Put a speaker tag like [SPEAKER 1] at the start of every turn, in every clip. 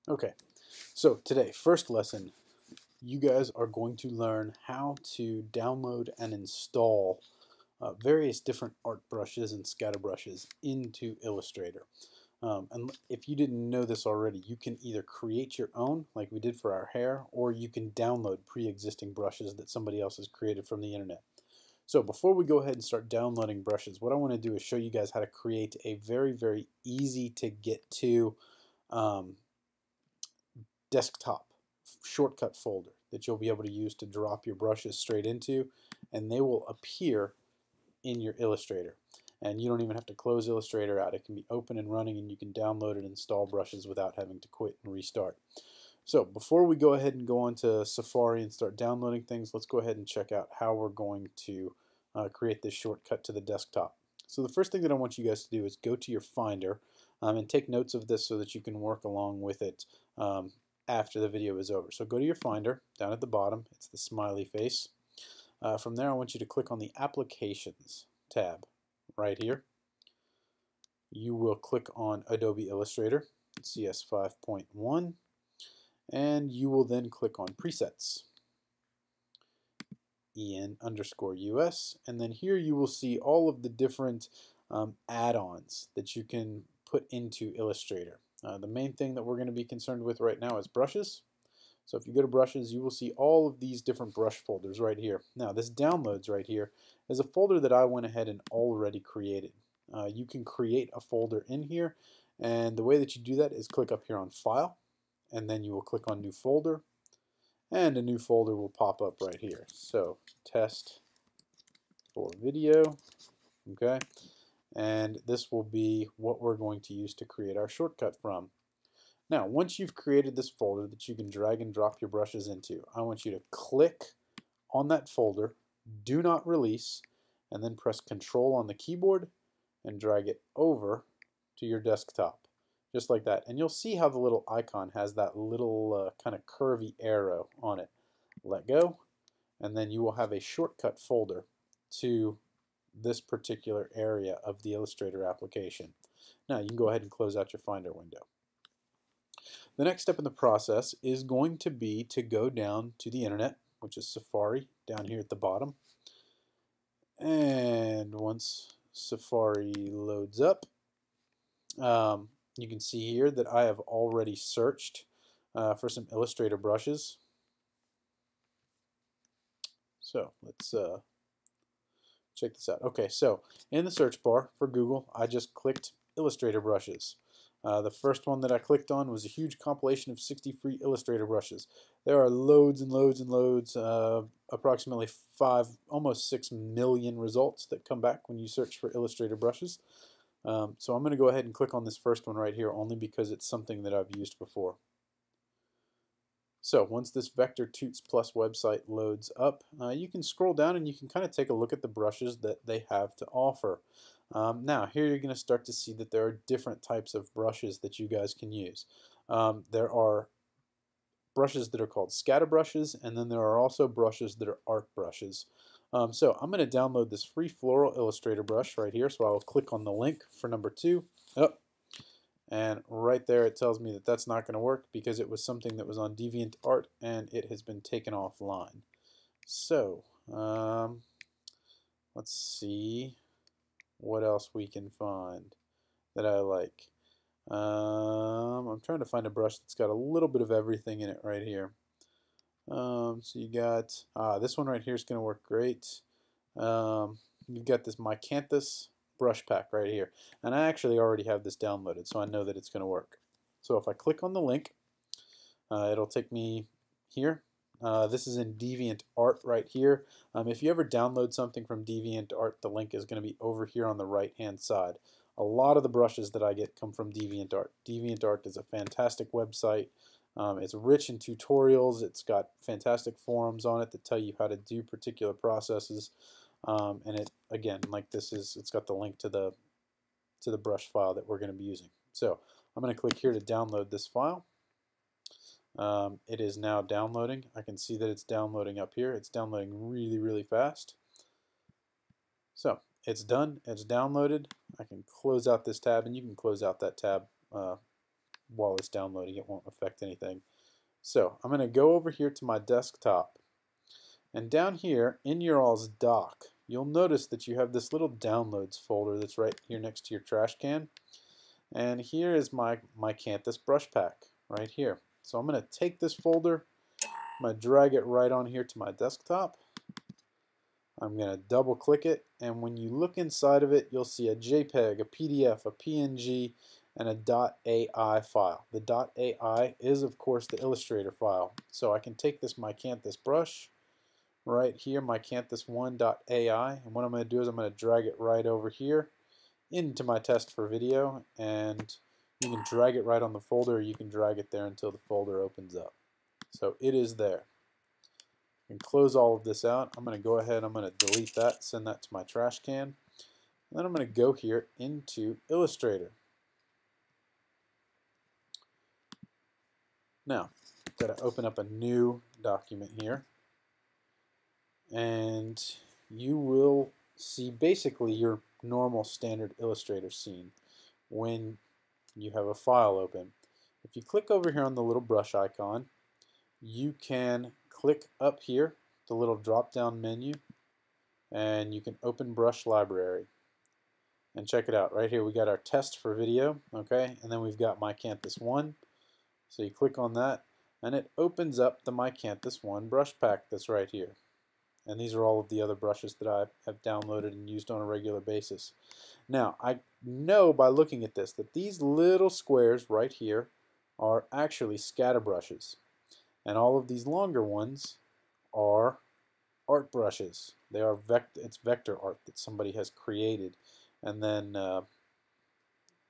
[SPEAKER 1] Okay, so today, first lesson, you guys are going to learn how to download and install various different art brushes and scatter brushes into Illustrator. And if you didn't know this already, you can either create your own, like we did for our hair, or you can download pre-existing brushes that somebody else has created from the internet. So before we go ahead and start downloading brushes, what I want to do is show you guys how to create a very easy to get to um, desktop shortcut folder that you'll be able to use to drop your brushes straight into, and they will appear in your Illustrator. And you don't even have to close Illustrator out. It can be open and running, and you can download and install brushes without having to quit and restart. So before we go ahead and go on to Safari and start downloading things, let's go ahead and check out how we're going to create this shortcut to the desktop. So the first thing that I want you guys to do is go to your Finder and take notes of this so that you can work along with it after the video is over. So go to your Finder, down at the bottom, it's the smiley face. From there I want you to click on the Applications tab right here. You will click on Adobe Illustrator, CS 5.1, and you will then click on Presets, EN_US, and then here you will see all of the different add-ons that you can put into Illustrator. The main thing that we're going to be concerned with right now is brushes. So if you go to brushes, you will see all of these different brush folders right here. Now this downloads right here is a folder that I went ahead and already created. You can create a folder in here, and the way that you do that is click up here on File, and then you will click on New Folder, and a new folder will pop up right here. So test for video, okay? And this will be what we're going to use to create our shortcut from. Now, once you've created this folder that you can drag and drop your brushes into, I want you to click on that folder, do not release, and then press Control on the keyboard and drag it over to your desktop, just like that. And you'll see how the little icon has that little kind of curvy arrow on it. Let go, and then you will have a shortcut folder to this particular area of the Illustrator application. Now you can go ahead and close out your Finder window. The next step in the process is going to be to go down to the internet, which is Safari down here at the bottom. And once Safari loads up, you can see here that I have already searched for some Illustrator brushes. So let's check this out. Okay, so in the search bar for Google, I just clicked Illustrator brushes. The first one that I clicked on was a huge compilation of 60 free Illustrator brushes. There are loads and loads and loads, approximately almost 6 million results that come back when you search for Illustrator brushes. So I'm going to go ahead and click on this first one right here only because it's something that I've used before. So once this Vector Toots Plus website loads up, you can scroll down and you can kind of take a look at the brushes that they have to offer. Now here you're going to start to see that there are different types of brushes that you guys can use. There are brushes that are called scatter brushes, and then there are also brushes that are art brushes. So I'm going to download this free Floral Illustrator brush right here, so I will click on the link for number 2. Oh, and right there it tells me that that's not going to work because it was something that was on Deviantart and it has been taken offline. So let's see what else we can find that I like. I'm trying to find a brush that's got a little bit of everything in it right here. So you got this one right here is going to work great. You've got this Mycanthus brush pack right here, and I actually already have this downloaded, so I know that it's going to work. So if I click on the link, it'll take me here. This is in Deviantart right here. If you ever download something from Deviantart, the link is going to be over here on the right hand side. A lot of the brushes that I get come from Deviantart. Deviantart is a fantastic website. It's rich in tutorials. It's got fantastic forums on it that tell you how to do particular processes. And it, again, like it's got the link to the brush file that we're going to be using. So I'm going to click here to download this file. It is now downloading. I can see that it's downloading up here. It's downloading really fast. So it's done. It's downloaded. I can close out this tab, and you can close out that tab while it's downloading, it won't affect anything. So I'm going to go over here to my desktop, and down here in your all's dock, you'll notice that you have this little downloads folder that's right here next to your trash can. And here is my Canthus brush pack right here. So I'm going to take this folder, I'm going to drag it right on here to my desktop. I'm going to double click it, and when you look inside of it, you'll see a JPEG, a PDF, a PNG, and a .ai file. The .ai is, of course, the Illustrator file. So I can take this my Canthus brush right here, my Canthus1.ai, and what I'm going to do is I'm going to drag it right over here into my test for video, and you can drag it right on the folder, or you can drag it there until the folder opens up. So it is there. And close all of this out. I'm going to go ahead, I'm going to delete that, send that to my trash can. And then I'm going to go here into Illustrator. Now, I've got to open up a new document here. And you will see basically your normal standard Illustrator scene when you have a file open. If you click over here on the little brush icon, you can click up here, the little drop-down menu, and you can open Brush Library. And check it out. Right here we got our test for video, okay? And then we've got My Canthus 1. So you click on that, and it opens up the My Canthus 1 brush pack that's right here. And these are all of the other brushes that I have downloaded and used on a regular basis. Now, I know by looking at this that these little squares right here are actually scatter brushes. And all of these longer ones are art brushes. They are it's vector art that somebody has created and then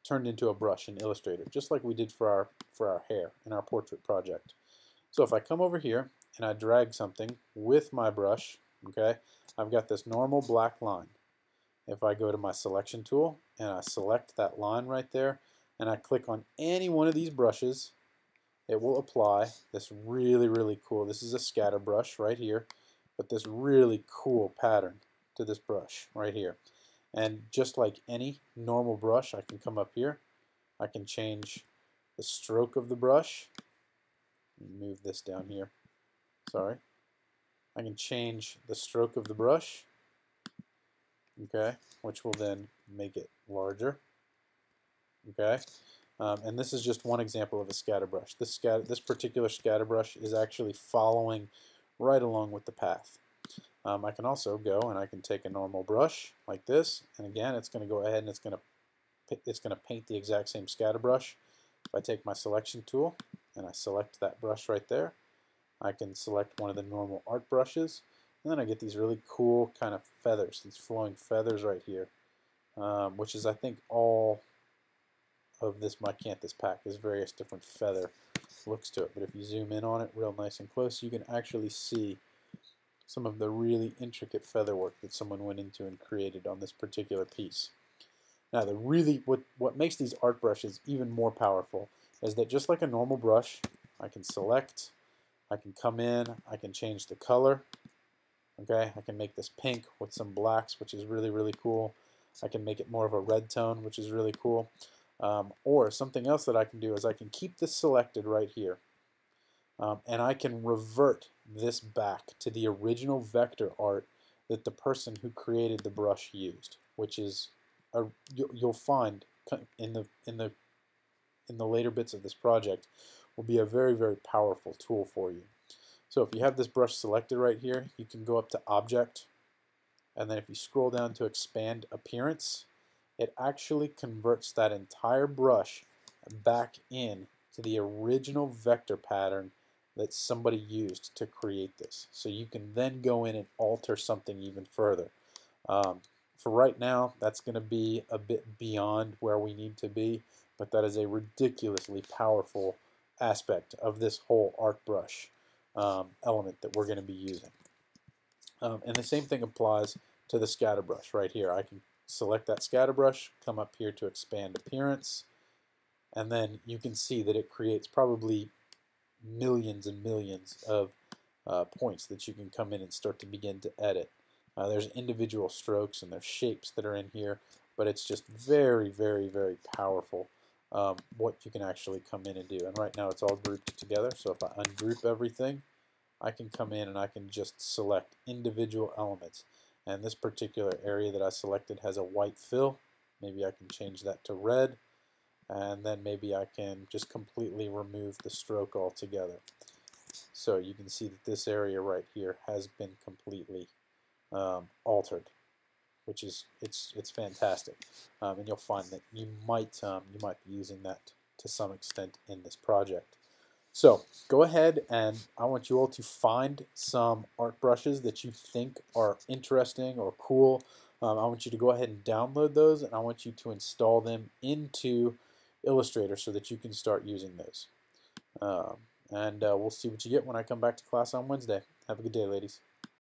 [SPEAKER 1] turned into a brush in Illustrator, just like we did for our hair in our portrait project. So if I come over here and I drag something with my brush, okay, I've got this normal black line. If I go to my selection tool and I select that line right there and I click on any one of these brushes, it will apply this really cool, this is a scatter brush right here, but this really cool pattern to this brush right here. And just like any normal brush, I can come up here, I can change the stroke of the brush. Move this down here, sorry. I can change the stroke of the brush, okay, which will then make it larger, okay. And this is just one example of a scatter brush. This particular scatter brush is actually following right along with the path. I can also go and I can take a normal brush like this, and again it's going to go ahead and it's going to paint the exact same scatter brush. If I take my selection tool and I select that brush right there, I can select one of the normal art brushes, and then I get these really cool kind of feathers, these flowing feathers right here, which is I think all of this My Canthus pack is various different feather looks to it. But if you zoom in on it real nice and close, you can actually see some of the really intricate feather work that someone went into and created on this particular piece. Now, what makes these art brushes even more powerful is that just like a normal brush, I can select, I can come in, I can change the color. Okay, I can make this pink with some blacks, which is really cool. I can make it more of a red tone, which is really cool. Or something else that I can do is I can keep this selected right here. And I can revert this back to the original vector art that the person who created the brush used, which is you'll find in the later bits of this project will be a very powerful tool for you. So if you have this brush selected right here, you can go up to Object, and then if you scroll down to Expand Appearance, it actually converts that entire brush back in to the original vector pattern that somebody used to create this. So you can then go in and alter something even further. For right now, that's going to be a bit beyond where we need to be, but that is a ridiculously powerful aspect of this whole art brush element that we're going to be using. And the same thing applies to the scatter brush right here. I can select that scatter brush, come up here to Expand Appearance, and then you can see that it creates probably millions and millions of points that you can come in and start to begin to edit. There's individual strokes and there's shapes that are in here, but it's just very powerful what you can actually come in and do. And right now it's all grouped together, so if I ungroup everything, I can come in and I can just select individual elements. And this particular area that I selected has a white fill. Maybe I can change that to red, and then maybe I can just completely remove the stroke altogether. So you can see that this area right here has been completely altered, which is it's fantastic, and you'll find that you might be using that to some extent in this project. So go ahead, and I want you all to find some art brushes that you think are interesting or cool. I want you to go ahead and download those, and I want you to install them into Illustrator so that you can start using those. And we'll see what you get when I come back to class on Wednesday. Have a good day, ladies.